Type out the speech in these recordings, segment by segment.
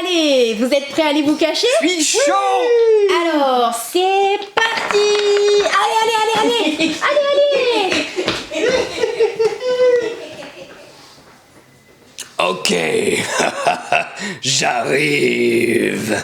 Allez, vous êtes prêts à aller vous cacher? Je suis chaud. Alors, c'est parti. Allez. Ok, j'arrive.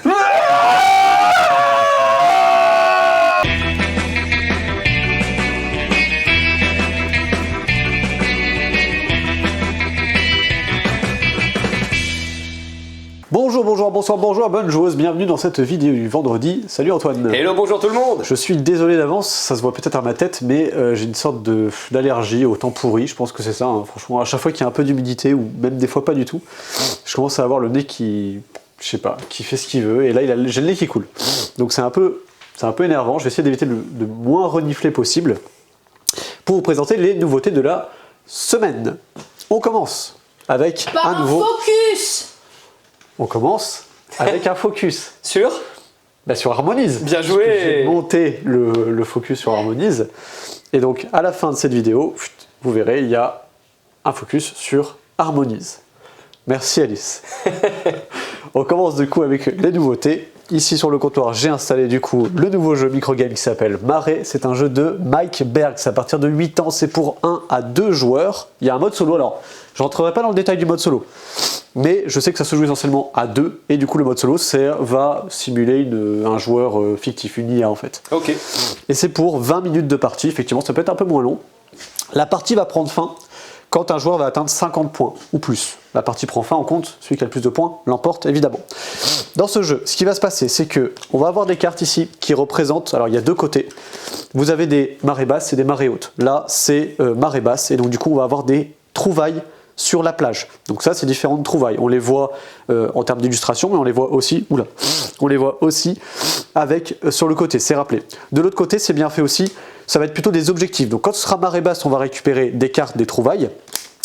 Bonjour, bonsoir, bonne joueuse, bienvenue dans cette vidéo du vendredi. Salut Antoine. Hello, bonjour tout le monde. Je suis désolé d'avance, ça se voit peut-être à ma tête, mais j'ai une sorte d'allergie au temps pourri, je pense que c'est ça, hein. Franchement, à chaque fois qu'il y a un peu d'humidité, ou même des fois pas du tout, je commence à avoir le nez qui, je sais pas, qui fait ce qu'il veut, et là j'ai le nez qui coule. Donc c'est un peu énervant, je vais essayer d'éviter de moins renifler possible, pour vous présenter les nouveautés de la semaine. On commence avec un nouveau... Focus. On commence avec un focus. Sur Harmonize. Bien joué. J'ai monté le focus sur Harmonize. Et donc, à la fin de cette vidéo, vous verrez, il y a un focus sur Harmonize. Merci Alice. On commence du coup avec les nouveautés. Ici sur le comptoir, j'ai installé du coup le nouveau jeu microgame qui s'appelle Marée. C'est un jeu de Mike Berg. C'est à partir de 8 ans. C'est pour 1 à 2 joueurs. Il y a un mode solo. Alors, je rentrerai pas dans le détail du mode solo. Mais je sais que ça se joue essentiellement à 2. Et du coup, le mode solo, va simuler un joueur fictif, une IA en fait. Ok. Et c'est pour 20 minutes de partie. Effectivement, ça peut être un peu moins long. La partie va prendre fin quand un joueur va atteindre 50 points ou plus. La partie prend fin, on compte, celui qui a le plus de points l'emporte évidemment. Dans ce jeu, ce qui va se passer, c'est que on va avoir des cartes ici qui représentent, alors il y a deux côtés. Vous avez des marées basses et des marées hautes. Là, c'est marée basse, et donc du coup, on va avoir des trouvailles sur la plage. Donc ça, c'est différentes trouvailles. On les voit en termes d'illustration, mais on les voit aussi, avec sur le côté, c'est rappelé. De l'autre côté, c'est bien fait aussi, ça va être plutôt des objectifs. Donc quand ce sera marée basse, on va récupérer des cartes, des trouvailles.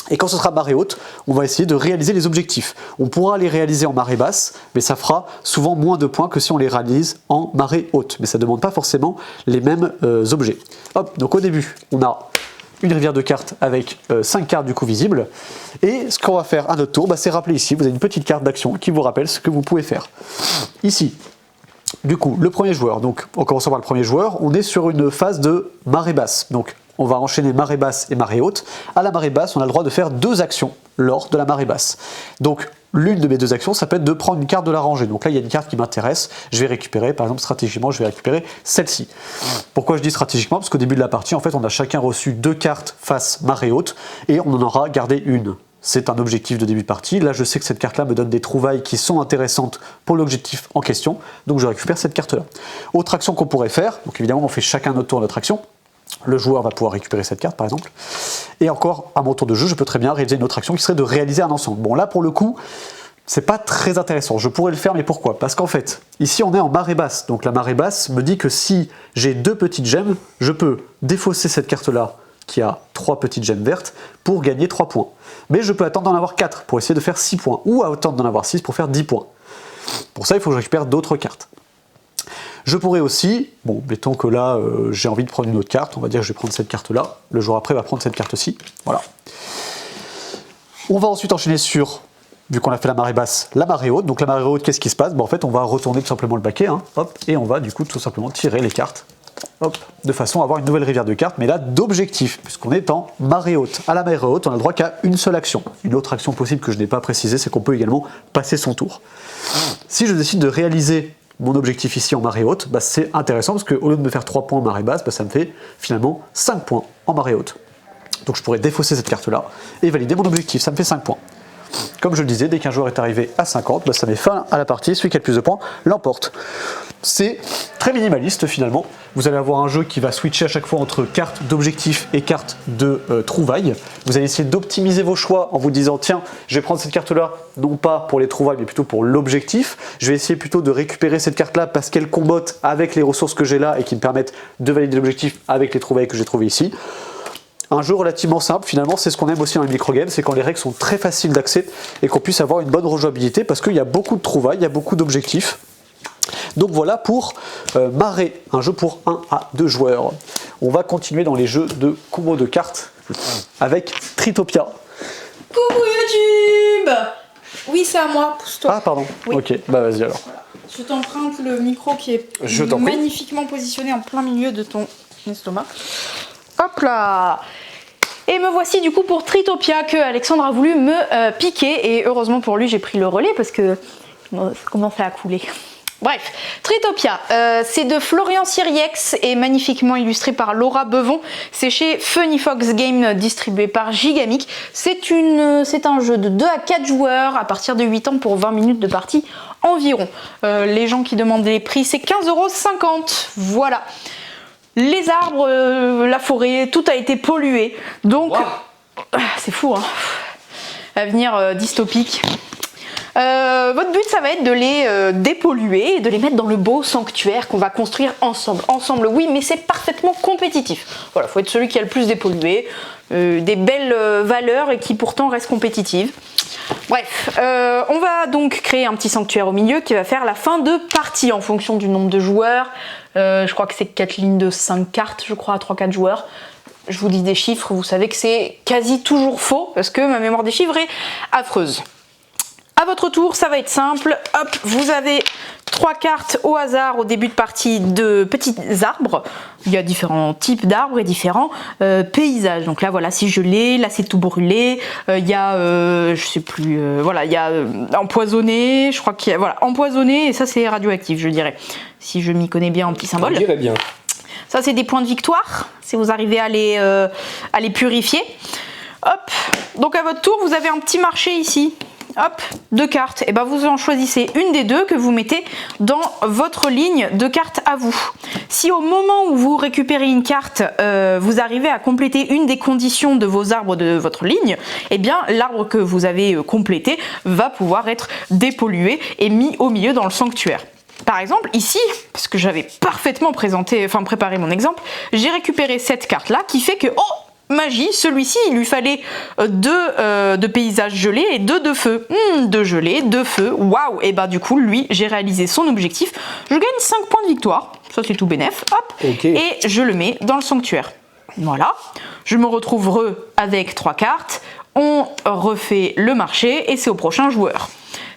Et quand ce sera marée haute, on va essayer de réaliser les objectifs. On pourra les réaliser en marée basse, mais ça fera souvent moins de points que si on les réalise en marée haute. Mais ça ne demande pas forcément les mêmes objets. Hop, donc au début, on a une rivière de cartes avec 5 cartes du coup visibles. Et ce qu'on va faire à notre tour, c'est rappeler ici, vous avez une petite carte d'action qui vous rappelle ce que vous pouvez faire. Ici, du coup, le premier joueur, donc en commençant par le premier joueur, on est sur une phase de marée basse. Donc on va enchaîner marée basse et marée haute. À la marée basse, on a le droit de faire 2 actions lors de la marée basse. Donc l'une de mes 2 actions, ça peut être de prendre une carte de la rangée. Donc là, il y a une carte qui m'intéresse. Je vais récupérer, par exemple, stratégiquement, je vais récupérer celle-ci. Pourquoi je dis stratégiquement? Parce qu'au début de la partie, en fait, on a chacun reçu 2 cartes face marée haute et on en aura gardé une. C'est un objectif de début de partie. Là, je sais que cette carte-là me donne des trouvailles qui sont intéressantes pour l'objectif en question. Donc, je récupère cette carte-là. Autre action qu'on pourrait faire, donc évidemment, on fait chacun notre tour notre action. Le joueur va pouvoir récupérer cette carte, par exemple. Et encore, à mon tour de jeu, je peux très bien réaliser une autre action qui serait de réaliser un ensemble. Bon, là, pour le coup, c'est pas très intéressant. Je pourrais le faire, mais pourquoi? Parce qu'en fait, ici, on est en marée basse. Donc la marée basse me dit que si j'ai 2 petites gemmes, je peux défausser cette carte-là, qui a 3 petites gemmes vertes, pour gagner 3 points. Mais je peux attendre d'en avoir 4 pour essayer de faire 6 points, ou attendre d'en avoir 6 pour faire 10 points. Pour ça, il faut que je récupère d'autres cartes. Je pourrais aussi, bon, mettons que là, j'ai envie de prendre une autre carte, on va dire que je vais prendre cette carte-là, le joueur après va prendre cette carte-ci, voilà. On va ensuite enchaîner sur, vu qu'on a fait la marée basse, la marée haute. Donc la marée haute, qu'est-ce qui se passe? En fait, on va retourner tout simplement le paquet, hein, hop, et on va du coup tout simplement tirer les cartes, hop, de façon à avoir une nouvelle rivière de cartes, mais là d'objectifs, puisqu'on est en marée haute. À la marée haute, on a le droit qu'à une seule action. Une autre action possible que je n'ai pas précisée, c'est qu'on peut également passer son tour. Si je décide de réaliser mon objectif ici en marée haute, c'est intéressant parce qu'au lieu de me faire 3 points en marée basse, ça me fait finalement 5 points en marée haute. Donc je pourrais défausser cette carte-là et valider mon objectif, ça me fait 5 points. Comme je le disais, dès qu'un joueur est arrivé à 50, ça met fin à la partie, celui qui a le plus de points l'emporte. C'est très minimaliste finalement. Vous allez avoir un jeu qui va switcher à chaque fois entre cartes d'objectifs et cartes de trouvailles. Vous allez essayer d'optimiser vos choix en vous disant tiens, je vais prendre cette carte-là, non pas pour les trouvailles, mais plutôt pour l'objectif. Je vais essayer plutôt de récupérer cette carte-là parce qu'elle combotte avec les ressources que j'ai là et qui me permettent de valider l'objectif avec les trouvailles que j'ai trouvées ici. Un jeu relativement simple, finalement, c'est ce qu'on aime aussi dans les microgames, c'est quand les règles sont très faciles d'accès et qu'on puisse avoir une bonne rejouabilité parce qu'il y a beaucoup de trouvailles, il y a beaucoup d'objectifs. Donc voilà pour Marée, un jeu pour 1 à 2 joueurs. On va continuer dans les jeux de combo de cartes avec Tritopia. Coucou YouTube. Oui, c'est à moi, pousse-toi. Ah, pardon. Oui. Ok, bah vas-y alors. Je t'emprunte le micro qui est Je t'en prie. magnifiquement positionné en plein milieu de ton estomac. Hop là. Et me voici du coup pour Tritopia que Alexandre a voulu me piquer. Et heureusement pour lui, j'ai pris le relais parce que ça commençait à couler. Bref, Tritopia, c'est de Florian Siriex et magnifiquement illustré par Laura Bevon. C'est chez Funny Fox Game, distribué par Gigamic. C'est un jeu de 2 à 4 joueurs à partir de 8 ans pour 20 minutes de partie environ. Les gens qui demandent les prix, c'est 15,50 €. Voilà. Les arbres, la forêt, tout a été pollué. Donc, c'est fou, hein. Avenir dystopique. Votre but, ça va être de les dépolluer et de les mettre dans le beau sanctuaire qu'on va construire ensemble. Ensemble, oui, mais c'est parfaitement compétitif. Voilà, faut être celui qui a le plus dépollué, des belles valeurs et qui pourtant reste compétitive. Bref, on va donc créer un petit sanctuaire au milieu qui va faire la fin de partie en fonction du nombre de joueurs. Je crois que c'est 4 lignes de 5 cartes, je crois, à 3-4 joueurs. Je vous dis des chiffres, vous savez que c'est quasi toujours faux parce que ma mémoire des chiffres est affreuse. À votre tour, ça va être simple. Hop, vous avez 3 cartes au hasard au début de partie de petits arbres. Il y a différents types d'arbres et différents paysages. Donc là, voilà, c'est gelé, là c'est tout brûlé. Il y a, je sais plus, voilà, il y a empoisonné. Je crois qu'il y a, voilà, empoisonné et ça c'est radioactif, je dirais. Si je m'y connais bien en petits symboles. Je dirais bien. Ça c'est des points de victoire. Si vous arrivez à les purifier. Hop. Donc à votre tour, vous avez un petit marché ici. Hop, 2 cartes, et ben vous en choisissez une des deux que vous mettez dans votre ligne de cartes à vous. Si au moment où vous récupérez une carte, vous arrivez à compléter une des conditions de vos arbres de votre ligne, et bien l'arbre que vous avez complété va pouvoir être dépollué et mis au milieu dans le sanctuaire. Par exemple, ici, parce que j'avais parfaitement préparé mon exemple, j'ai récupéré cette carte-là qui fait que, magie, celui-ci, il lui fallait 2 de paysages gelés et 2 de feu. 2 gelés, 2 feux, waouh! Et bah du coup, lui, j'ai réalisé son objectif. Je gagne 5 points de victoire, ça c'est tout bénef, hop, Okay. et je le mets dans le sanctuaire. Voilà, je me retrouve avec 3 cartes, on refait le marché et c'est au prochain joueur.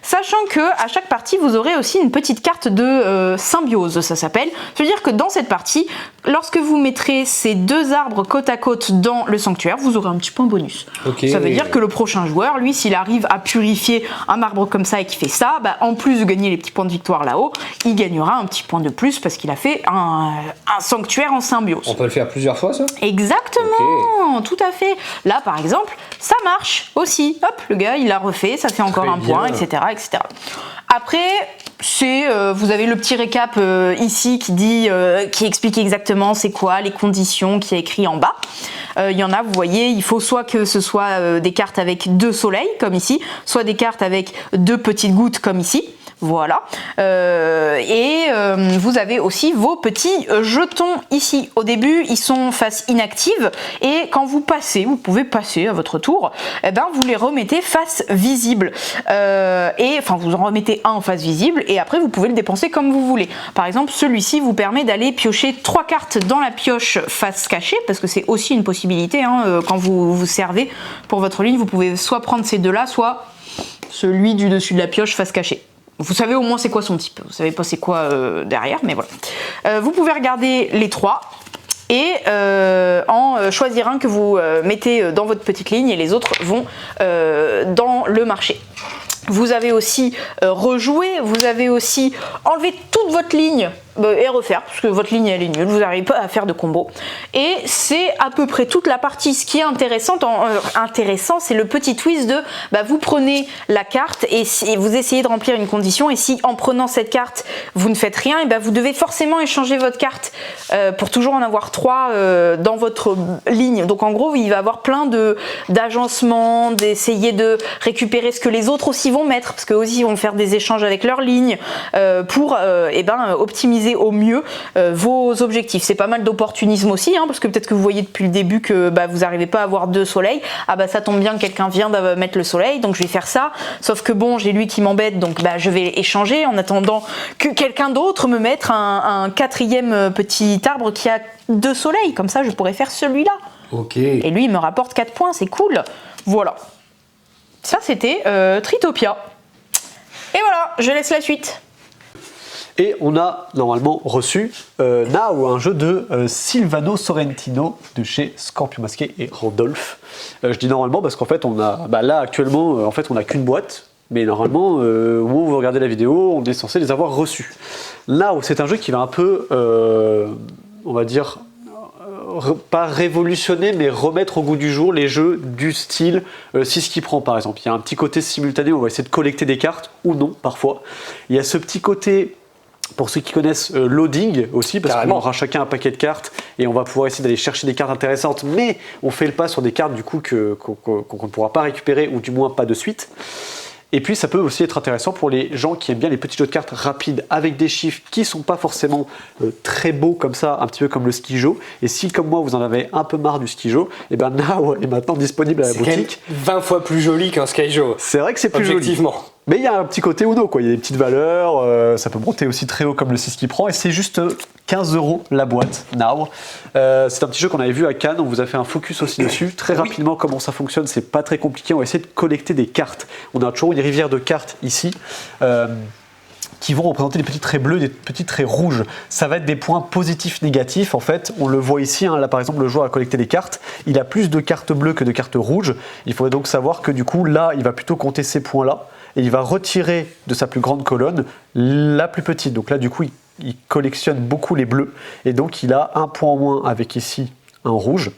Sachant que à chaque partie, vous aurez aussi une petite carte de symbiose, ça s'appelle. C'est-à-dire que dans cette partie, lorsque vous mettrez ces 2 arbres côte à côte dans le sanctuaire, vous aurez un petit point bonus. Okay. Ça veut dire que le prochain joueur, lui, s'il arrive à purifier un arbre comme ça et qu'il fait ça, bah, en plus de gagner les petits points de victoire là-haut, il gagnera un petit point de plus parce qu'il a fait un sanctuaire en symbiose. On peut le faire plusieurs fois, ça? Exactement, tout à fait. Là, par exemple, ça marche aussi. Hop, le gars, il l'a refait, ça fait encore Très un point, bien. etc. Après, vous avez le petit récap ici qui explique exactement c'est quoi les conditions qui est écrit en bas. Il y en a, vous voyez, il faut soit que ce soit des cartes avec 2 soleils comme ici, soit des cartes avec 2 petites gouttes comme ici. Voilà. Vous avez aussi vos petits jetons ici. Au début, ils sont face inactive et quand vous pouvez passer à votre tour, eh ben, vous les remettez face visible. Vous en remettez un en face visible et après, vous pouvez le dépenser comme vous voulez. Par exemple, celui-ci vous permet d'aller piocher 3 cartes dans la pioche face cachée parce que c'est aussi une possibilité. Quand vous vous servez pour votre ligne, vous pouvez soit prendre ces 2-là, soit celui du dessus de la pioche face cachée. Vous savez au moins c'est quoi son type, vous savez pas c'est quoi derrière, mais voilà. Vous pouvez regarder les 3 et en choisir un que vous mettez dans votre petite ligne et les autres vont dans le marché. Vous avez aussi rejoué, vous avez aussi enlevé toute votre ligne et refaire, parce que votre ligne elle est nulle, vous n'arrivez pas à faire de combo. Et c'est à peu près toute la partie. Ce qui est intéressant, c'est le petit twist de vous prenez la carte et si vous essayez de remplir une condition et si en prenant cette carte vous ne faites rien, et vous devez forcément échanger votre carte pour toujours en avoir 3 dans votre ligne. Donc en gros il va y avoir plein d'agencements, d'essayer de récupérer ce que les autres aussi vont mettre, parce qu'eux aussi vont faire des échanges avec leur ligne pour optimiser au mieux vos objectifs. C'est pas mal d'opportunisme aussi, parce que peut-être que vous voyez depuis le début que vous n'arrivez pas à avoir 2 soleils. Ça tombe bien, quelqu'un vient de mettre le soleil, donc je vais faire ça. Sauf que bon, j'ai lui qui m'embête, donc je vais échanger en attendant que quelqu'un d'autre me mette un 4e petit arbre qui a 2 soleils. Comme ça, je pourrais faire celui-là. Ok. Et lui, il me rapporte 4 points, c'est cool. Voilà. Ça, c'était Tritopia. Et voilà, je laisse la suite. Et on a normalement reçu Now, un jeu de Silvano Sorrentino de chez Scorpion Masqué et Randolph. Je dis normalement parce qu'en fait on a, là actuellement on n'a qu'une boîte, mais normalement au moment où vous regardez la vidéo, on est censé les avoir reçus. Now, c'est un jeu qui va un peu, on va dire, pas révolutionner, mais remettre au goût du jour les jeux du style 6 qui prend par exemple. Il y a un petit côté simultané, on va essayer de collecter des cartes, ou non parfois. Il y a ce petit côté, pour ceux qui connaissent, loading aussi, parce qu'on aura chacun un paquet de cartes et on va pouvoir essayer d'aller chercher des cartes intéressantes, mais on fait le pas sur des cartes du coup qu'on ne pourra pas récupérer, ou du moins pas de suite. Et puis ça peut aussi être intéressant pour les gens qui aiment bien les petits jeux de cartes rapides avec des chiffres qui ne sont pas forcément très beaux comme ça, un petit peu comme le Skijo. Et si comme moi vous en avez un peu marre du Skijo, et ben Now est maintenant disponible à la boutique. C'est 20 fois plus joli qu'un Skijo. C'est vrai que c'est plus joli. Objectivement. Mais il y a un petit côté Uno, quoi. Il y a des petites valeurs, ça peut monter aussi très haut comme le 6 qui prend, et c'est juste 15 € la boîte, Now. C'est un petit jeu qu'on avait vu à Cannes, on vous a fait un focus aussi dessus. Très rapidement, comment ça fonctionne, c'est pas très compliqué, on va essayer de collecter des cartes. On a toujours une rivière de cartes ici. Qui vont représenter des petits traits bleus, des petits traits rouges. Ça va être des points positifs, négatifs. En fait, on le voit ici, là par exemple, le joueur a collecté des cartes. Il a plus de cartes bleues que de cartes rouges. Il faudrait donc savoir que du coup, là, il va plutôt compter ces points-là. Et il va retirer de sa plus grande colonne la plus petite. Donc là, du coup, il collectionne beaucoup les bleus. Et donc, il a un point en moins avec ici un rouge.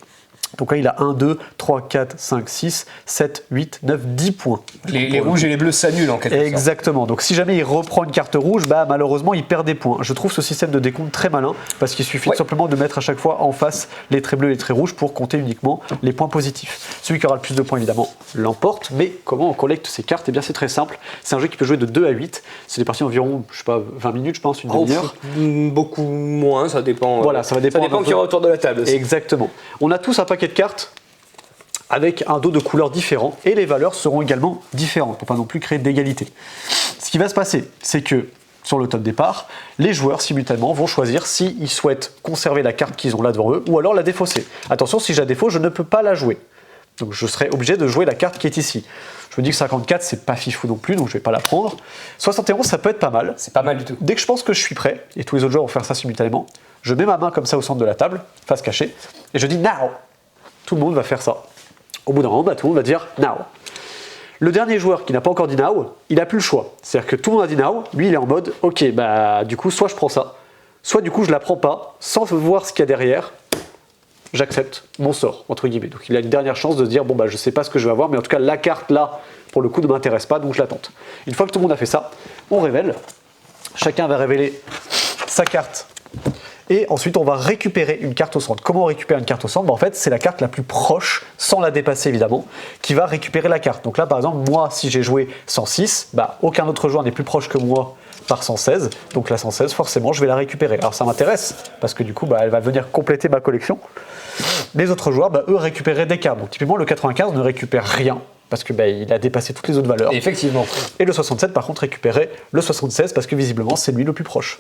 Donc là, il a 1, 2, 3, 4, 5, 6, 7, 8, 9, 10 points. Les rouges et les bleus s'annulent en quelque sorte. Exactement. Donc si jamais il reprend une carte rouge, malheureusement, il perd des points. Je trouve ce système de décompte très malin parce qu'il suffit simplement de mettre à chaque fois en face les traits bleus et les traits rouges pour compter uniquement les points positifs. Celui qui aura le plus de points, évidemment, l'emporte. Mais comment on collecte ces cartes ? Eh bien, c'est très simple. C'est un jeu qui peut jouer de 2 à 8. C'est des parties environ, 20 minutes, je pense, une demi-heure. Beaucoup moins, ça dépend. Voilà, ça va dépendre. Ça dépend qui est autour de la table aussi. Exactement. On a tous un paquet de cartes avec un dos de couleurs différents et les valeurs seront également différentes pour pas non plus créer d'égalité. Ce qui va se passer, c'est que sur le top départ, les joueurs simultanément vont choisir s'ils souhaitent conserver la carte qu'ils ont là devant eux ou alors la défausser. Attention, si je la défausse, je ne peux pas la jouer. Donc je serai obligé de jouer la carte qui est ici. Je me dis que 54, c'est pas fifou non plus, donc je vais pas la prendre. 71, ça peut être pas mal. C'est pas mal du tout. Dès que je pense que je suis prêt, et tous les autres joueurs vont faire ça simultanément, je mets ma main comme ça au centre de la table, face cachée, et je dis Now. Tout le monde va faire ça. Au bout d'un moment, tout le monde va dire Now. Le dernier joueur qui n'a pas encore dit Now, il n'a plus le choix. C'est-à-dire que tout le monde a dit Now, lui il est en mode ok, du coup, soit je prends ça, soit du coup je la prends pas, sans voir ce qu'il y a derrière, j'accepte mon sort, entre guillemets. Donc il a une dernière chance de se dire je sais pas ce que je vais avoir, mais en tout cas la carte là, pour le coup, ne m'intéresse pas, donc je la tente. Une fois que tout le monde a fait ça, on révèle. Chacun va révéler sa carte. Et ensuite, on va récupérer une carte au centre. Comment on récupère une carte au centre ? En fait, c'est la carte la plus proche, sans la dépasser évidemment, qui va récupérer la carte. Donc là, par exemple, moi, si j'ai joué 106, aucun autre joueur n'est plus proche que moi par 116. Donc la 116, forcément, je vais la récupérer. Alors ça m'intéresse, parce que du coup, elle va venir compléter ma collection. Les autres joueurs, eux, récupéraient des cartes. Donc typiquement, le 95 ne récupère rien, parce que il a dépassé toutes les autres valeurs. Effectivement. Et le 67, par contre, récupérait le 76, parce que visiblement, c'est lui le plus proche.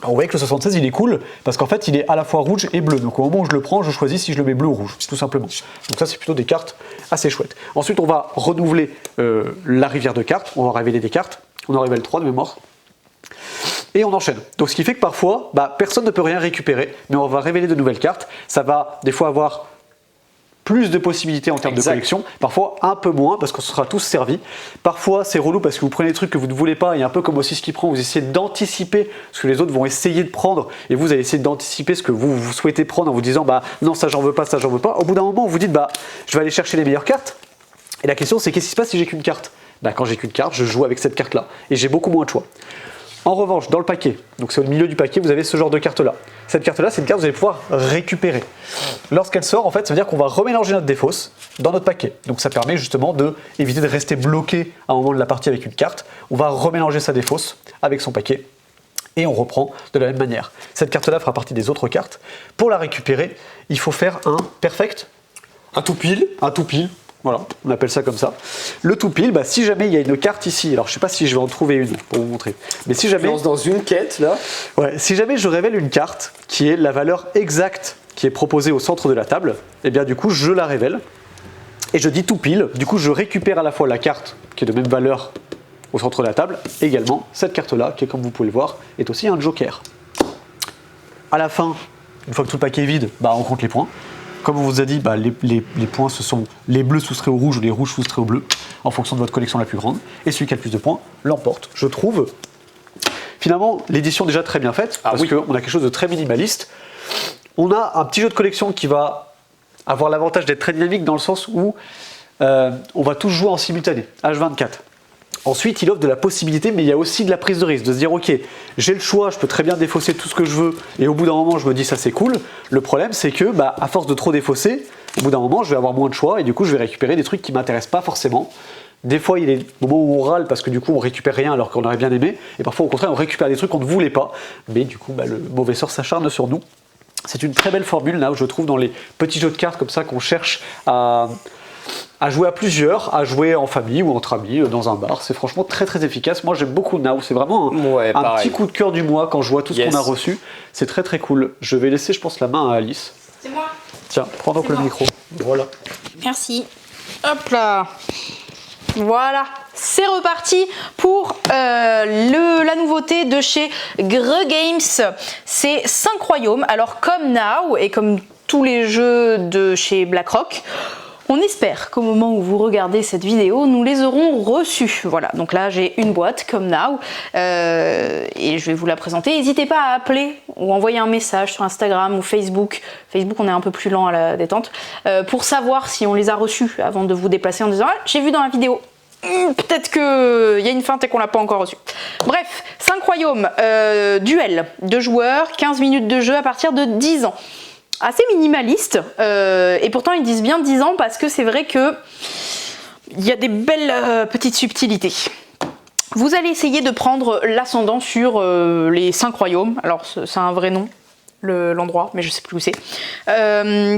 Alors, vous voyez que le 76 il est cool parce qu'en fait il est à la fois rouge et bleu. Donc au moment où je le prends, je choisis si je le mets bleu ou rouge, tout simplement. Donc ça c'est plutôt des cartes assez chouettes. Ensuite on va renouveler la rivière de cartes, on va révéler des cartes. On en révèle 3 de mémoire. Et on enchaîne. Donc ce qui fait que parfois, personne ne peut rien récupérer, mais on va révéler de nouvelles cartes. Ça va des fois avoir plus de possibilités en termes de collection, parfois un peu moins parce qu'on sera tous servis. Parfois c'est relou parce que vous prenez des trucs que vous ne voulez pas et un peu comme aussi ce qui prend, vous essayez d'anticiper ce que les autres vont essayer de prendre et vous allez essayer d'anticiper ce que vous souhaitez prendre en vous disant non ça j'en veux pas, ça j'en veux pas. Au bout d'un moment vous dites je vais aller chercher les meilleures cartes et la question c'est qu'est-ce qui se passe si j'ai qu'une carte ? Quand j'ai qu'une carte, je joue avec cette carte là et j'ai beaucoup moins de choix. En revanche, dans le paquet, donc c'est au milieu du paquet, vous avez ce genre de carte-là. Cette carte-là, c'est une carte que vous allez pouvoir récupérer. Lorsqu'elle sort, en fait, ça veut dire qu'on va remélanger notre défausse dans notre paquet. Donc ça permet justement d'éviter de rester bloqué à un moment de la partie avec une carte. On va remélanger sa défausse avec son paquet et on reprend de la même manière. Cette carte-là fera partie des autres cartes. Pour la récupérer, il faut faire un perfect. Un tout pile. Un tout pile. Voilà, on appelle ça comme ça. Le tout pile, si jamais il y a une carte ici, alors je sais pas si je vais en trouver une pour vous montrer, mais si jamais... Je lance dans une quête là. Ouais, si jamais je révèle une carte qui est la valeur exacte qui est proposée au centre de la table, et bien du coup je la révèle et je dis tout pile. Du coup je récupère à la fois la carte qui est de même valeur au centre de la table, également cette carte-là, qui, comme vous pouvez le voir, est aussi un joker. À la fin, une fois que tout le paquet est vide, on compte les points. Comme on vous a dit, les points, ce sont les bleus soustraits au rouge ou les rouges soustraits au bleu, en fonction de votre collection la plus grande. Et celui qui a le plus de points l'emporte. Je trouve, finalement, l'édition déjà très bien faite, parce qu'on a quelque chose de très minimaliste. On a un petit jeu de collection qui va avoir l'avantage d'être très dynamique dans le sens où on va tous jouer en simultané, H24. Ensuite, il offre de la possibilité, mais il y a aussi de la prise de risque, de se dire, ok, j'ai le choix, je peux très bien défausser tout ce que je veux, et au bout d'un moment, je me dis, ça c'est cool. Le problème, c'est que, à force de trop défausser, au bout d'un moment, je vais avoir moins de choix, et du coup, je vais récupérer des trucs qui ne m'intéressent pas forcément. Des fois, il y a des moments où on râle parce que du coup, on récupère rien alors qu'on aurait bien aimé, et parfois, au contraire, on récupère des trucs qu'on ne voulait pas, mais du coup, le mauvais sort s'acharne sur nous. C'est une très belle formule, là, où je trouve dans les petits jeux de cartes comme ça qu'on cherche à jouer à plusieurs, à jouer en famille ou entre amis dans un bar. C'est franchement très très efficace. Moi j'aime beaucoup Now, c'est vraiment un petit coup de cœur du mois quand je vois tout ce qu'on a reçu. C'est très très cool. Je vais laisser je pense la main à Alice. C'est moi. Tiens, prends donc le micro. Voilà. Merci. Hop là. Voilà, c'est reparti pour la nouveauté de chez Greux Games. C'est 5 royaumes. Alors comme Now et comme tous les jeux de chez BlackRock, on espère qu'au moment où vous regardez cette vidéo, nous les aurons reçus. Voilà, donc là j'ai une boîte comme Now et je vais vous la présenter. N'hésitez pas à appeler ou envoyer un message sur Instagram ou Facebook. Facebook, on est un peu plus lent à la détente pour savoir si on les a reçus avant de vous déplacer en disant ah, j'ai vu dans la vidéo. Peut-être qu'il y a une feinte et qu'on l'a pas encore reçu. Bref, 5 royaumes, duel, 2 joueurs, 15 minutes de jeu à partir de 10 ans. Assez minimaliste, et pourtant ils disent bien 10 ans parce que c'est vrai que il y a des belles petites subtilités. Vous allez essayer de prendre l'ascendant sur les 5 royaumes. Alors c'est un vrai nom, l'endroit, mais je sais plus où c'est.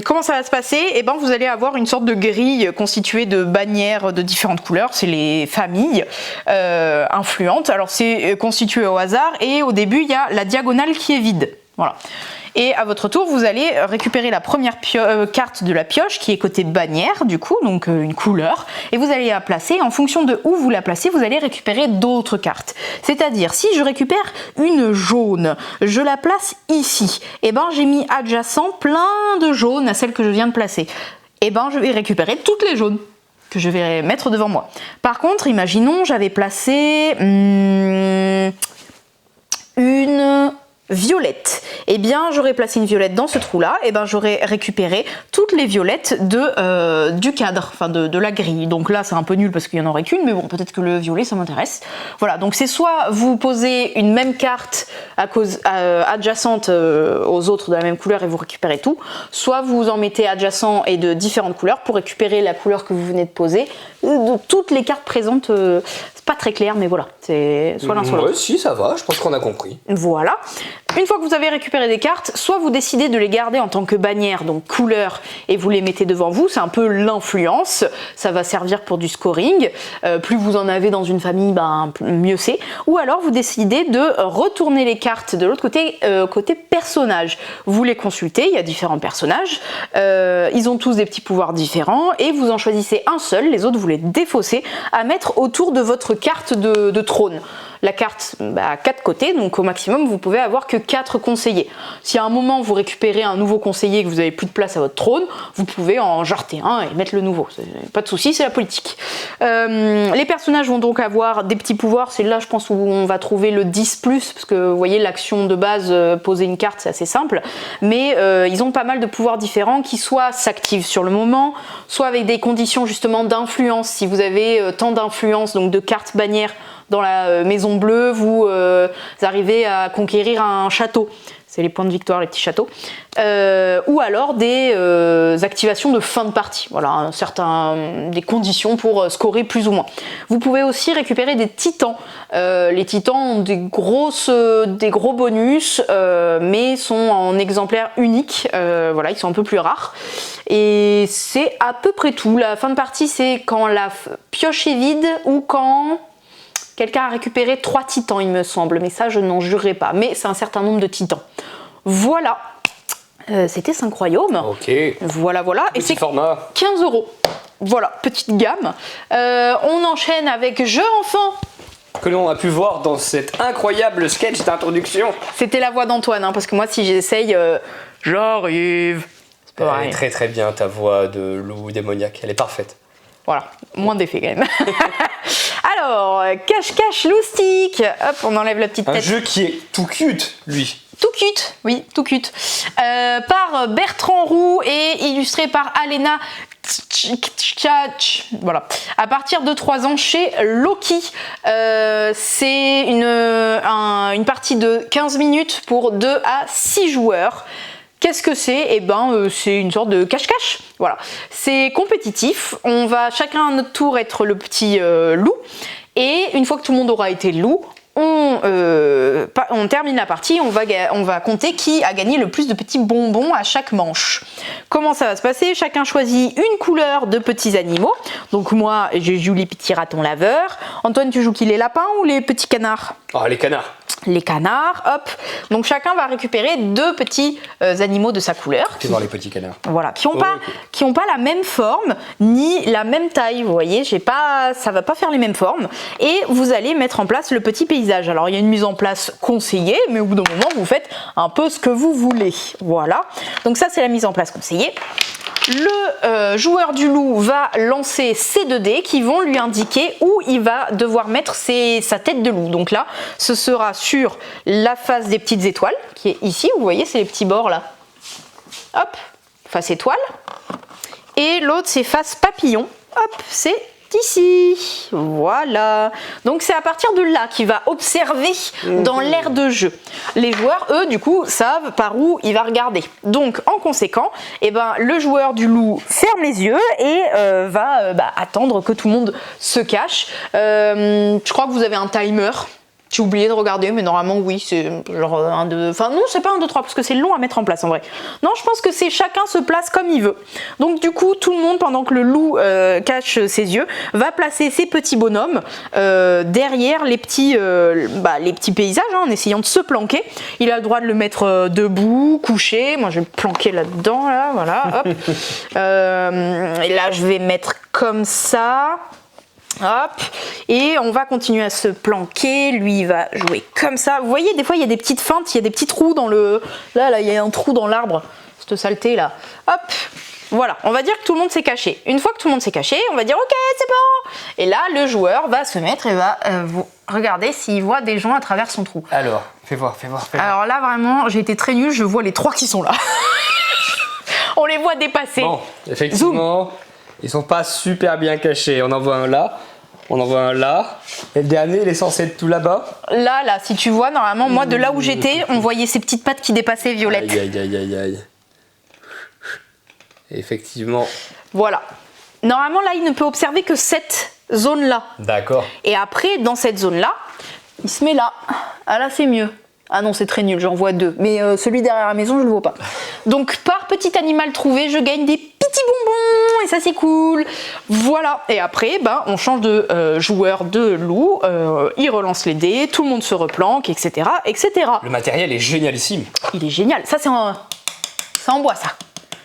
Comment ça va se passer? Eh ben, vous allez avoir une sorte de grille constituée de bannières de différentes couleurs. C'est les familles influentes. Alors c'est constitué au hasard et au début il y a la diagonale qui est vide. Voilà. Et à votre tour, vous allez récupérer la première carte de la pioche qui est côté bannière, du coup, donc une couleur, et vous allez la placer. En fonction de où vous la placez, vous allez récupérer d'autres cartes. C'est-à-dire, si je récupère une jaune, je la place ici. Et ben, j'ai mis adjacent plein de jaunes à celle que je viens de placer. Et ben, je vais récupérer toutes les jaunes que je vais mettre devant moi. Par contre, imaginons, j'avais placé une violette. Eh bien, j'aurais placé une violette dans ce trou-là, et ben j'aurais récupéré toutes les violettes du cadre, enfin de la grille. Donc là, c'est un peu nul parce qu'il n'y en aurait qu'une, mais bon, peut-être que le violet, ça m'intéresse. Voilà, donc c'est soit vous posez une même carte adjacente aux autres de la même couleur et vous récupérez tout, soit vous en mettez adjacent et de différentes couleurs pour récupérer la couleur que vous venez de poser. De toutes les cartes présentes, c'est pas très clair, mais voilà, c'est soit l'un soit l'autre. Ouais, si, ça va, je pense qu'on a compris. Voilà. Une fois que vous avez récupéré des cartes, soit vous décidez de les garder en tant que bannière, donc couleur, et vous les mettez devant vous, c'est un peu l'influence, ça va servir pour du scoring, plus vous en avez dans une famille, ben, mieux c'est. Ou alors vous décidez de retourner les cartes de l'autre côté, côté personnage. Vous les consultez, il y a différents personnages, ils ont tous des petits pouvoirs différents, et vous en choisissez un seul, les autres vous les défaussez, à mettre autour de votre carte de trône. La carte a 4 côtés, donc au maximum vous pouvez avoir que 4 conseillers. Si à un moment vous récupérez un nouveau conseiller et que vous n'avez plus de place à votre trône, vous pouvez en jarter un et mettre le nouveau. Pas de souci, c'est la politique. Les personnages vont donc avoir des petits pouvoirs, c'est là je pense où on va trouver le 10+, parce que vous voyez l'action de base, poser une carte c'est assez simple, mais ils ont pas mal de pouvoirs différents qui soit s'activent sur le moment, soit avec des conditions justement d'influence. Si vous avez tant d'influence, donc de cartes bannières, dans la maison bleue, vous arrivez à conquérir un château. C'est les points de victoire, les petits châteaux. Ou alors des activations de fin de partie. Voilà, des conditions pour scorer plus ou moins. Vous pouvez aussi récupérer des titans. Les titans ont des gros bonus, mais sont en exemplaire unique. Voilà, ils sont un peu plus rares. Et c'est à peu près tout. La fin de partie, c'est quand la pioche est vide ou quand quelqu'un a récupéré 3 titans, il me semble, mais ça je n'en jurerai pas. Mais c'est un certain nombre de titans. Voilà, c'était 5 royaumes. Ok. Voilà. Et c'est format. 15 €. Voilà, petite gamme. On enchaîne avec jeux enfants. que l'on a pu voir dans cet incroyable sketch d'introduction. C'était la voix d'Antoine, hein, parce que moi, si j'essaye, j'arrive. C'est pas Elle pareil. est très très bien ta voix de loup démoniaque, elle est parfaite. Voilà, moins d'effet quand même. Alors, cache-cache loustique. Hop, on enlève la petite Un tête. jeu qui est tout cute, lui. Tout cute, oui, tout cute. Par Bertrand Roux et illustré par Alena Tchach. Voilà. À partir de 3 ans chez Loki. C'est une partie de 15 minutes pour 2 à 6 joueurs. Qu'est-ce que c'est? Eh ben, c'est une sorte de cache-cache. Voilà. C'est compétitif. On va chacun à notre tour être le petit loup. Et une fois que tout le monde aura été loup, on termine la partie, on va compter qui a gagné le plus de petits bonbons à chaque manche. Comment ça va se passer? Chacun choisit une couleur de petits animaux. Donc moi, je joue les petits ratons laveurs. Antoine, tu joues qui, les lapins ou les petits canards? Ah, les canards. Les canards, hop. Donc chacun va récupérer 2 petits animaux de sa couleur. Fais voir les petits canards. Voilà, qui n'ont pas la même forme ni la même taille. Vous voyez, ça va pas faire les mêmes formes. Et vous allez mettre en place le petit paysage. Alors il y a une mise en place conseillée, mais au bout d'un moment, vous faites un peu ce que vous voulez. Voilà. Donc ça, c'est la mise en place conseillée. Le joueur du loup va lancer ses 2 dés qui vont lui indiquer où il va devoir mettre sa tête de loup. Donc là, ce sera sur la face des petites étoiles, qui est ici. Vous voyez, c'est les petits bords là. Hop, face étoile. Et l'autre, c'est face papillon. Hop, c'est ici. Voilà. Donc c'est à partir de là qu'il va observer dans l'aire de jeu. Les joueurs, eux, du coup, savent par où il va regarder. Donc en conséquent, eh ben, le joueur du loup ferme les yeux et va attendre que tout le monde se cache. Je crois que vous avez un timer. J'ai oublié de regarder, mais normalement, oui, c'est genre 1, 2... Enfin, non, c'est pas 1, 2, 3, parce que c'est long à mettre en place, en vrai. Non, je pense que c'est chacun se place comme il veut. Donc, du coup, tout le monde, pendant que le loup cache ses yeux, va placer ses petits bonhommes derrière les petits paysages, hein, en essayant de se planquer. Il a le droit de le mettre debout, couché. Moi, je vais me planquer là-dedans, là, voilà, hop. Et là, je vais mettre comme ça... Hop, et on va continuer à se planquer. Lui, il va jouer comme ça. Vous voyez, des fois, il y a des petites feintes, il y a des petits trous dans le... Là, il y a un trou dans l'arbre, cette saleté là. Hop, voilà, on va dire que tout le monde s'est caché. Une fois que tout le monde s'est caché, on va dire ok, c'est bon. Et là, le joueur va se mettre et va regarder s'il voit des gens à travers son trou. Alors, fais voir. Alors là, vraiment, j'ai été très nulle, je vois les 3 qui sont là. On les voit dépasser. Bon, effectivement, ils sont pas super bien cachés. On en voit un là, on en voit un là. Et le dernier, il est censé être tout là-bas. Là, si tu vois, normalement, moi, de là où j'étais, on voyait ces petites pattes qui dépassaient violettes. Aïe. Effectivement. Voilà. Normalement, là, il ne peut observer que cette zone-là. D'accord. Et après, dans cette zone-là, il se met là. Ah là, c'est mieux. Ah non, c'est très nul, j'en vois 2. Mais celui derrière la maison, je le vois pas. Donc, par petit animal trouvé, je gagne des petits bonbons. Et ça, c'est cool. Voilà. Et après, on change de joueur de loup. Il relance les dés. Tout le monde se replanque, etc., etc. Le matériel est génialissime. Il est génial. Ça, c'est en bois, ça.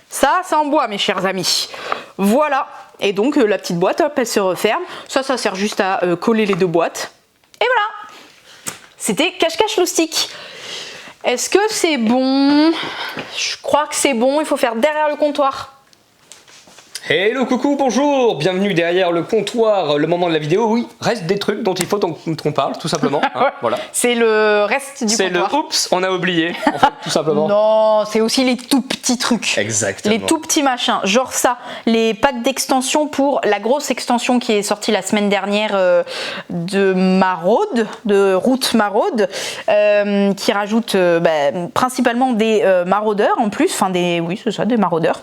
Ça, c'est en bois, mes chers amis. Voilà. Et donc, la petite boîte, hop, elle se referme. Ça sert juste à coller les 2 boîtes. Et voilà. C'était cache-cache loustique. Est-ce que c'est bon? Je crois que c'est bon. Il faut faire derrière le comptoir. Hello, coucou, bonjour. Bienvenue derrière le comptoir. Le moment de la vidéo, oui, reste des trucs dont il faut qu'on parle, tout simplement. Hein, voilà. C'est le reste du C'est comptoir. le oups, on a oublié, en fait, tout simplement. Non, c'est aussi les tout petits trucs. Exactement. Les tout petits machins, genre ça, les packs d'extension pour la grosse extension qui est sortie la semaine dernière de Maraude, de Route Maraude, qui rajoute principalement des maraudeurs en plus, des maraudeurs.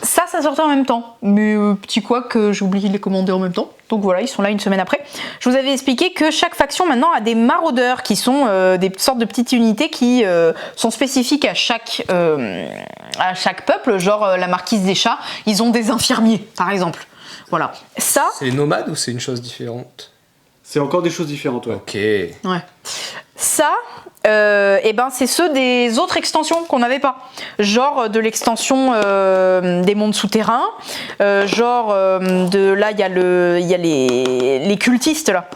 Ça sortait en même temps, mais petit quoi que j'ai oublié de les commander en même temps. Donc voilà, ils sont là une semaine après. Je vous avais expliqué que chaque faction maintenant a des maraudeurs qui sont des sortes de petites unités qui sont spécifiques à chaque peuple, genre la marquise des chats, ils ont des infirmiers par exemple. Voilà. Ça. C'est les nomades ou c'est une chose différente? C'est encore des choses différentes, ouais. Ok. Ouais. Ça, c'est ceux des autres extensions qu'on n'avait pas. Genre de l'extension des mondes souterrains. Là, il y a les cultistes là.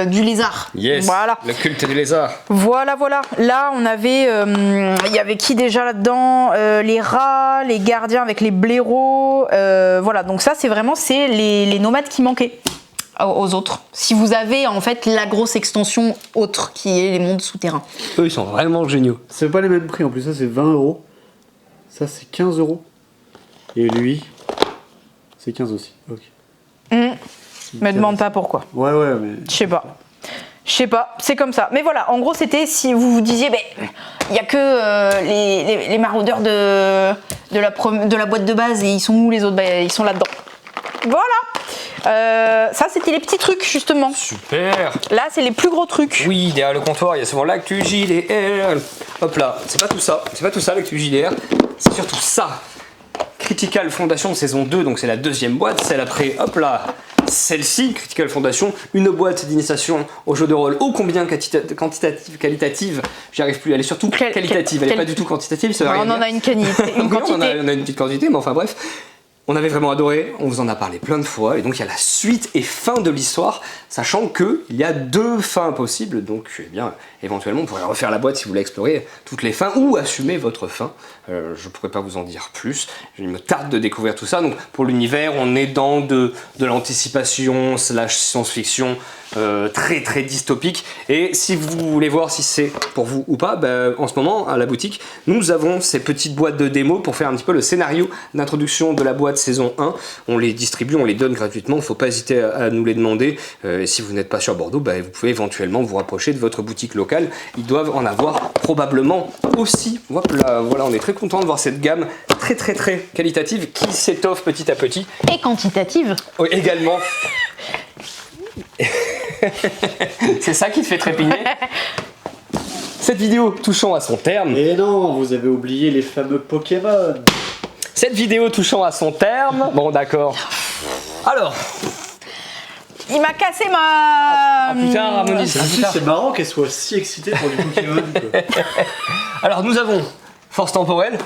du lézard. Yes. Voilà. Le culte du lézard. Voilà. Là, on avait, il y avait qui déjà là-dedans? Les rats, les gardiens avec les blaireaux. Voilà. Donc ça, c'est vraiment les nomades qui manquaient aux autres. Si vous avez en fait la grosse extension autre qui est les mondes souterrains. Eux, ils sont vraiment géniaux. C'est pas les mêmes prix en plus, ça c'est 20 €. Ça c'est 15 €. Et lui, c'est 15 aussi. Ok. Me demande pas pourquoi. Ouais, mais. Je sais pas, c'est comme ça. Mais voilà, en gros, c'était si vous vous disiez, il y a que les maraudeurs de la boîte de base et ils sont où les autres? Ils sont là-dedans. Voilà. Ça, c'était les petits trucs, justement. Super. Là, c'est les plus gros trucs. Oui, derrière le comptoir, il y a souvent l'actu JDR. Hop là, c'est pas tout ça l'actu JDR. C'est surtout ça. Critical Foundation saison 2, donc c'est la deuxième boîte, celle après, hop là, celle-ci, Critical Foundation, une boîte d'initiation au jeu de rôle ô combien quantitative, qualitative, j'y arrive plus, elle est surtout qualitative, elle n'est pas du tout quantitative, ça veut rien On en dire. a une quantité. Oui, on a une petite quantité, mais enfin bref. On avait vraiment adoré, on vous en a parlé plein de fois, et donc il y a la suite et fin de l'histoire, sachant qu'il y a 2 fins possibles, donc eh bien, éventuellement on pourrait refaire la boîte si vous voulez explorer toutes les fins, ou assumer votre fin. Je pourrais pas vous en dire plus, il me tarde de découvrir tout ça, donc pour l'univers, on est dans de l'anticipation / science-fiction, très très dystopique, et si vous voulez voir si c'est pour vous ou pas, en ce moment à la boutique nous avons ces petites boîtes de démo pour faire un petit peu le scénario d'introduction de la boîte saison 1, on les distribue, on les donne gratuitement, faut pas hésiter à nous les demander, et si vous n'êtes pas sur Bordeaux, vous pouvez éventuellement vous rapprocher de votre boutique locale, ils doivent en avoir probablement aussi. Hop là, voilà, on est très content de voir cette gamme très très très qualitative qui s'étoffe petit à petit. Et quantitative. Oui, également. C'est ça qui te fait trépigner. Cette vidéo touchant à son terme. Et non, vous avez oublié les fameux Pokémon. Cette vidéo touchant à son terme. Bon, d'accord. Alors. Il m'a cassé ma... Plus tard, Harmonie, c'est plus tard. C'est marrant qu'elle soit si excitée pour du Pokémon. Quoi. Alors, nous avons Force Temporelle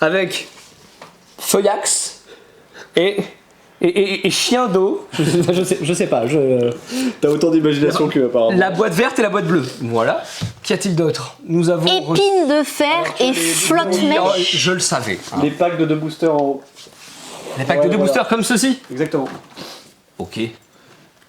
avec Feuillax et Chien d'eau. Je sais pas. T'as autant d'imagination qu'eux apparemment. La boîte verte et la boîte bleue. Voilà. Qu'y a-t-il d'autre? Nous avons. Épine de fer et flotte Oui, mèche. je le savais. Les packs de 2 boosters en haut. Les packs de 2 boosters comme ceci. Exactement. Ok. Et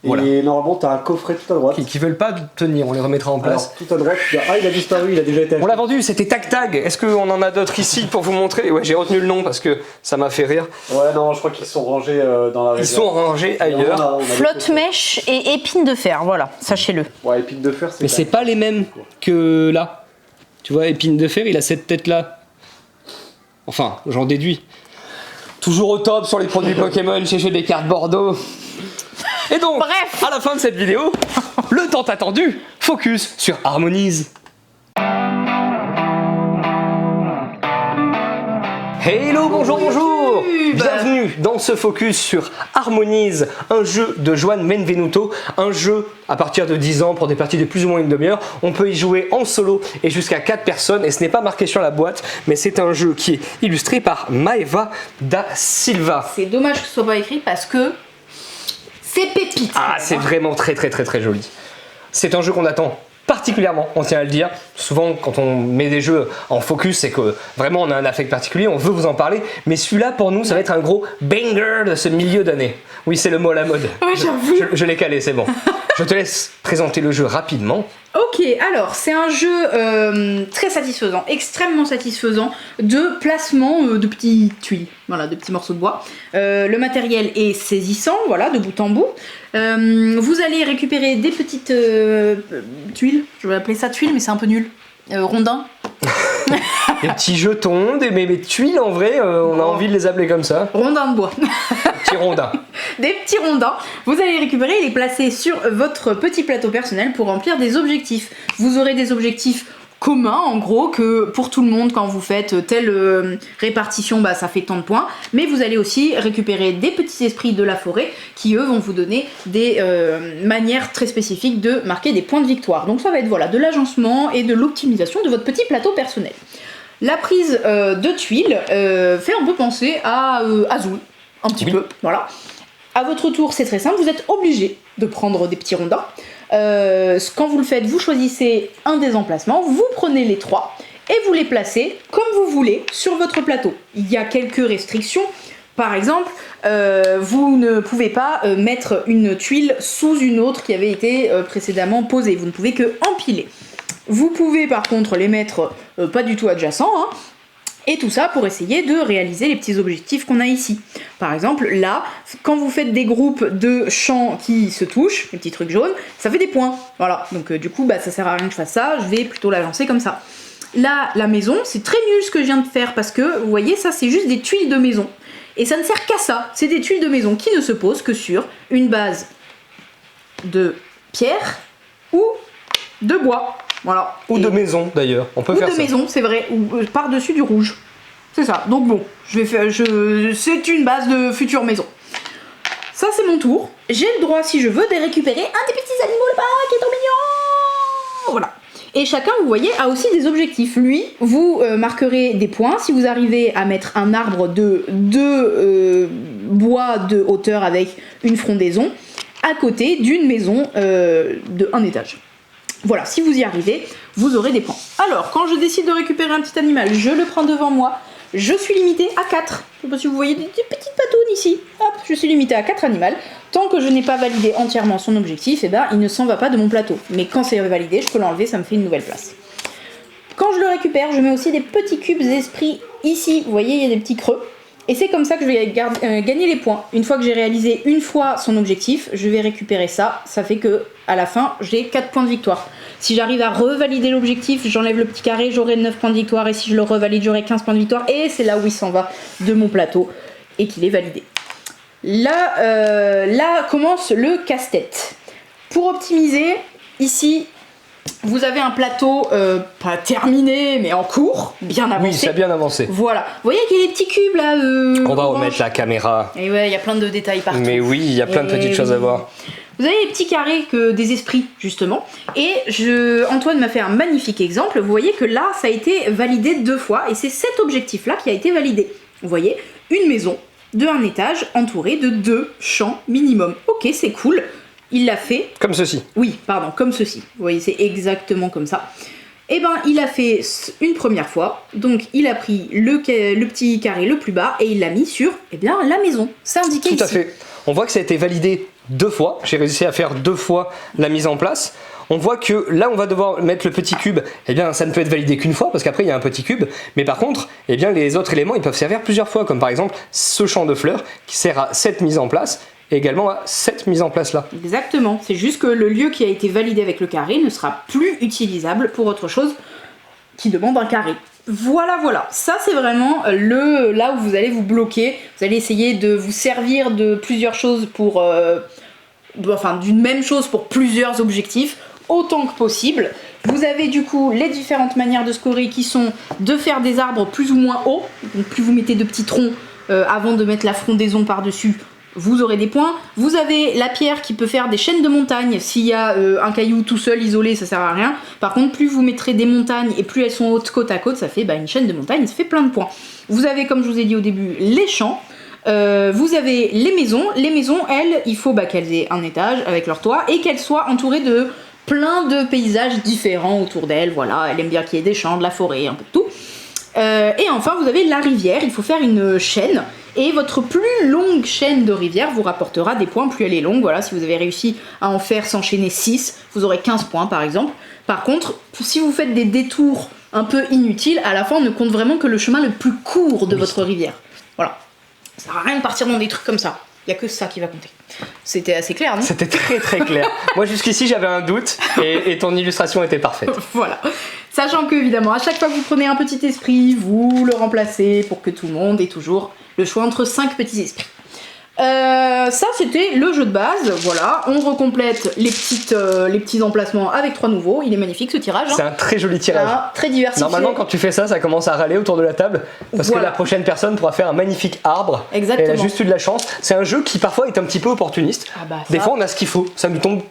Voilà. normalement, t'as un coffret tout à droite. Qui veulent pas tenir, on les remettra en place. Alors, tout à droite, il a disparu, il a déjà été acheté. On l'a vendu, c'était Tac Tag. Est-ce qu'on en a d'autres ici pour vous montrer? Ouais, j'ai retenu le nom parce que ça m'a fait rire. Ouais, non, je crois qu'ils sont rangés dans la réserve. Ils sont rangés ailleurs. Flotte mèche et épine de fer, voilà, sachez-le. Ouais, épine de fer, Mais c'est pas les mêmes que là. Tu vois, Épine de Fer, il a cette tête-là. Enfin, j'en déduis. Toujours au top sur les produits Pokémon chez des cartes Bordeaux. Et donc, Bref. à la fin de cette vidéo, le tant attendu, focus sur Harmonize. Hello, bonjour, bonjour. Bienvenue dans ce focus sur Harmonize, un jeu de Juan Benvenuto, un jeu à partir de 10 ans pour des parties de plus ou moins une demi-heure. On peut y jouer en solo et jusqu'à 4 personnes, et ce n'est pas marqué sur la boîte, mais c'est un jeu qui est illustré par Maeva da Silva. C'est dommage que ce soit pas écrit parce que c'est pépite. Ah, c'est vraiment très très très très joli. C'est un jeu qu'on attend particulièrement, on tient à le dire. Souvent, quand on met des jeux en focus, c'est que vraiment on a un affect particulier, on veut vous en parler. Mais celui-là, pour nous, ça va être un gros banger de ce milieu d'année. Oui, c'est le mot à la mode. Ouais, j'avoue. Je l'ai calé, c'est bon. Je te laisse présenter le jeu rapidement. Ok, alors c'est un jeu très satisfaisant, extrêmement satisfaisant de placement de petites tuiles, voilà, de petits morceaux de bois. Le matériel est saisissant, voilà, de bout en bout. Vous allez récupérer des petites tuiles, je vais appeler ça tuiles, mais c'est un peu nul. Rondins. Des petits jetons, mes tuiles en vrai, on a envie de les appeler comme ça. Rondins de bois. Petits rondins. Des petits rondins. Vous allez les récupérer et les placer sur votre petit plateau personnel pour remplir des objectifs. Vous aurez des objectifs communs, en gros, que pour tout le monde, quand vous faites telle répartition, bah, ça fait tant de points. Mais vous allez aussi récupérer des petits esprits de la forêt qui, eux, vont vous donner des manières très spécifiques de marquer des points de victoire. Donc ça va être voilà, de l'agencement et de l'optimisation de votre petit plateau personnel. La prise de tuiles fait un peu penser à Azul, un petit peu, voilà. À votre tour, c'est très simple, vous êtes obligé de prendre des petits rondins. Quand vous le faites, vous choisissez un des emplacements, vous prenez les 3 et vous les placez comme vous voulez sur votre plateau. Il y a quelques restrictions. Par exemple, vous ne pouvez pas mettre une tuile sous une autre qui avait été précédemment posée. Vous ne pouvez que empiler. Vous pouvez par contre les mettre pas du tout adjacents, hein, et tout ça pour essayer de réaliser les petits objectifs qu'on a ici. Par exemple, là, quand vous faites des groupes de champs qui se touchent, les petits trucs jaunes, ça fait des points. Voilà, donc du coup, ça sert à rien que je fasse ça, je vais plutôt la lancer comme ça. Là, la maison, c'est très nul ce que je viens de faire parce que, vous voyez, ça c'est juste des tuiles de maison. Et ça ne sert qu'à ça, c'est des tuiles de maison qui ne se posent que sur une base de pierre ou de bois. Voilà. Ou de maison d'ailleurs, on peut faire ça. Ou de maison, c'est vrai, ou par-dessus du rouge. C'est ça, donc bon, c'est une base de future maison. Ça c'est mon tour, j'ai le droit si je veux de récupérer un des petits animaux là-bas qui est trop mignon. Voilà. Et chacun, vous voyez, a aussi des objectifs. Lui, vous marquerez des points si vous arrivez à mettre un arbre de 2 bois de hauteur avec une frondaison à côté d'une maison de 1 étage. Voilà, si vous y arrivez, vous aurez des points. Alors, quand je décide de récupérer un petit animal, je le prends devant moi. Je suis limitée à 4. Je sais pas si vous voyez des petites patounes ici. Hop, je suis limitée à 4 animaux. Tant que je n'ai pas validé entièrement son objectif, il ne s'en va pas de mon plateau. Mais quand c'est validé, je peux l'enlever, ça me fait une nouvelle place. Quand je le récupère, je mets aussi des petits cubes esprits ici. Vous voyez, il y a des petits creux. Et c'est comme ça que je vais gagner les points. Une fois que j'ai réalisé une fois son objectif, je vais récupérer ça. Ça fait que à la fin, j'ai 4 points de victoire. Si j'arrive à revalider l'objectif, j'enlève le petit carré, j'aurai 9 points de victoire. Et si je le revalide, j'aurai 15 points de victoire. Et c'est là où il s'en va de mon plateau et qu'il est validé. Là commence le casse-tête. Pour optimiser, ici, vous avez un plateau pas terminé, mais en cours, bien avancé. Oui, ça a bien avancé. Voilà. Vous voyez qu'il y a des petits cubes là. On va remettre la caméra. Et ouais, il y a plein de détails partout. Mais oui, il y a plein de petites choses à voir. Vous avez les petits carrés des esprits, justement. Et Antoine m'a fait un magnifique exemple. Vous voyez que là, ça a été validé 2 fois. Et c'est cet objectif-là qui a été validé. Vous voyez, une maison de 1 étage entourée de 2 champs minimum. Ok, c'est cool. Il l'a fait. Comme ceci. Oui, pardon, comme ceci. Vous voyez, c'est exactement comme ça. Eh ben, il a fait une première fois. Donc, il a pris le petit carré le plus bas et il l'a mis sur, la maison. C'est indiqué ici. Tout à fait. On voit que ça a été validé 2 fois. J'ai réussi à faire 2 fois la mise en place. On voit que là, on va devoir mettre le petit cube. Ça ne peut être validé qu'une fois parce qu'après, il y a un petit cube. Mais par contre, les autres éléments, ils peuvent servir plusieurs fois. Comme par exemple, ce champ de fleurs qui sert à cette mise en place. Et également à cette mise en place là. Exactement, c'est juste que le lieu qui a été validé avec le carré ne sera plus utilisable pour autre chose qui demande un carré. Voilà, ça c'est vraiment là où vous allez vous bloquer, vous allez essayer de vous servir de plusieurs choses pour... d'une même chose pour plusieurs objectifs, autant que possible. Vous avez du coup les différentes manières de scorer qui sont de faire des arbres plus ou moins hauts, donc plus vous mettez de petits troncs avant de mettre la frondaison par-dessus, vous aurez des points. Vous avez la pierre qui peut faire des chaînes de montagnes. S'il y a un caillou tout seul, isolé, ça sert à rien. Par contre, plus vous mettrez des montagnes et plus elles sont hautes côte à côte, ça fait une chaîne de montagnes, ça fait plein de points. Vous avez, comme je vous ai dit au début, les champs. Vous avez les maisons. Les maisons, elles, il faut qu'elles aient un étage avec leur toit et qu'elles soient entourées de plein de paysages différents autour d'elles. Voilà, elle aime bien qu'il y ait des champs, de la forêt, un peu de tout. Et enfin, vous avez la rivière. Il faut faire une chaîne. Et votre plus longue chaîne de rivière vous rapportera des points, plus elle est longue. Voilà, si vous avez réussi à en faire s'enchaîner 6, vous aurez 15 points par exemple. Par contre, si vous faites des détours un peu inutiles, à la fin on ne compte vraiment que le chemin le plus court de votre rivière. Voilà. Ça sert à rien de partir dans des trucs comme ça. Il n'y a que ça qui va compter. C'était assez clair, non ? C'était très très clair. Moi jusqu'ici j'avais un doute et ton illustration était parfaite. Voilà. Sachant que évidemment à chaque fois que vous prenez un petit esprit, vous le remplacez pour que tout le monde ait toujours le choix entre 5 petits esprits. Ça c'était le jeu de base, voilà, on recomplète les petits emplacements avec 3 nouveaux, il est magnifique ce tirage. C'est un très joli tirage. Très diversifié. Normalement quand tu fais ça, ça commence à râler autour de la table, parce que la prochaine personne pourra faire un magnifique arbre. Exactement. Elle a juste eu de la chance. C'est un jeu qui parfois est un petit peu opportuniste. Des fois on a ce qu'il faut, ça nous tombe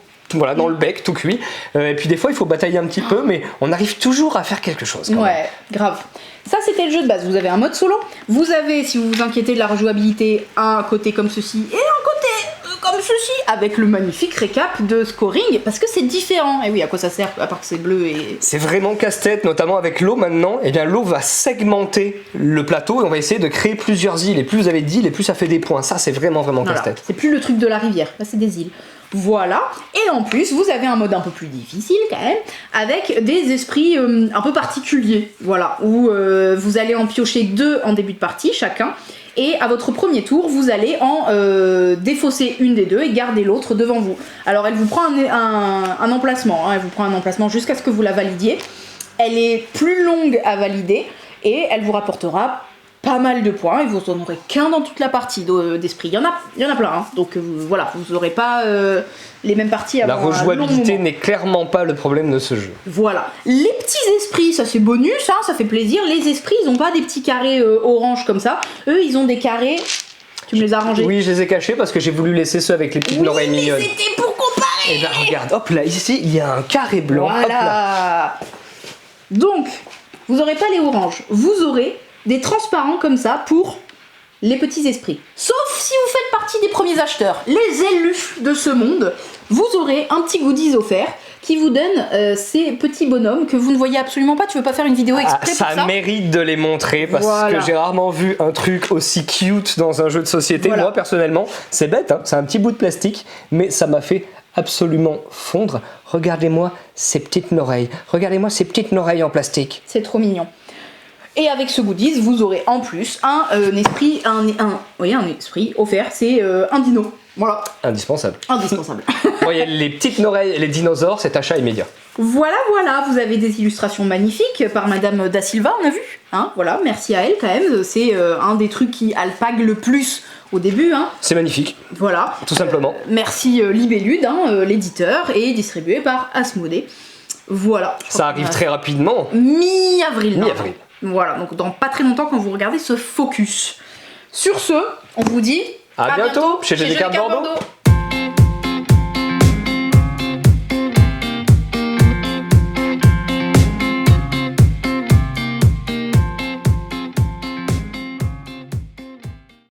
dans le bec, tout cuit. Et puis des fois il faut batailler un petit peu, mais on arrive toujours à faire quelque chose. Ouais, grave. Ça c'était le jeu de base, vous avez un mode solo, vous avez, si vous vous inquiétez de la rejouabilité, un côté comme ceci et un côté comme ceci avec le magnifique récap de scoring, parce que c'est différent. Et oui, à quoi ça sert, à part que c'est bleu et... C'est vraiment casse-tête, notamment avec l'eau maintenant. Et bien l'eau va segmenter le plateau et on va essayer de créer plusieurs îles. Et plus vous avez d'îles, et plus ça fait des points. Ça, c'est vraiment Voilà. casse-tête. C'est plus le truc de la rivière, là c'est des îles. Voilà, et en plus vous avez un mode un peu plus difficile quand même, avec des esprits un peu particuliers, voilà, où vous allez en piocher 2 en début de partie chacun, et à votre premier tour vous allez en défausser une des 2 et garder l'autre devant vous. Alors elle vous prend un emplacement, hein, elle vous prend un emplacement jusqu'à ce que vous la validiez, elle est plus longue à valider, et elle vous rapportera pas mal de points, et vous en aurez qu'un dans toute la partie d'esprit. Il y en a plein, hein. Donc voilà, vous n'aurez pas les mêmes parties La avant un long rejouabilité moment. n'est clairement pas le problème de ce jeu. Voilà. Les petits esprits, ça c'est bonus, hein, ça fait plaisir. Les esprits, ils ont pas des petits carrés orange comme ça. Eux, ils ont des carrés... Tu me les as rangés? Oui, je les ai cachés parce que j'ai voulu laisser ceux avec les petites Oui, oreilles mais mignonnes. c'était pour comparer. Et ben regarde, hop là, ici, il y a un carré blanc. Hop là. Voilà. Donc, vous aurez pas les oranges, vous aurez des transparents comme ça pour les petits esprits. Sauf si vous faites partie des premiers acheteurs, les élus de ce monde, vous aurez un petit goodies offert qui vous donne ces petits bonhommes que vous ne voyez absolument pas. Tu veux pas faire une vidéo exprès pour Ça ça? mérite de les montrer parce Voilà. que j'ai rarement vu un truc aussi cute dans un jeu de société. Voilà. Moi personnellement, c'est bête, hein, c'est un petit bout de plastique, mais ça m'a fait absolument fondre. Regardez-moi ces petites oreilles. Regardez-moi ces petites oreilles en plastique. C'est trop mignon. Et avec ce goodies, vous aurez en plus un esprit, un esprit offert, c'est un dino. Voilà, Indispensable. indispensable. Voyez, les petites oreilles et les dinosaures, c'est achat immédiat. Voilà, vous avez des illustrations magnifiques par Madame Da Silva, on a vu. Hein, voilà, merci à elle quand même. C'est un des trucs qui alpague le plus au début. Hein. C'est magnifique, Voilà. tout simplement. Merci Libellude, hein, l'éditeur, et distribué par Asmodée. Voilà. je Ça crois arrive qu'on a- très rapidement. Mi-avril. Mi-avril. Voilà, donc dans pas très longtemps quand vous regardez ce focus. Sur ce, on vous dit À bientôt chez GD Cartes Bordeaux.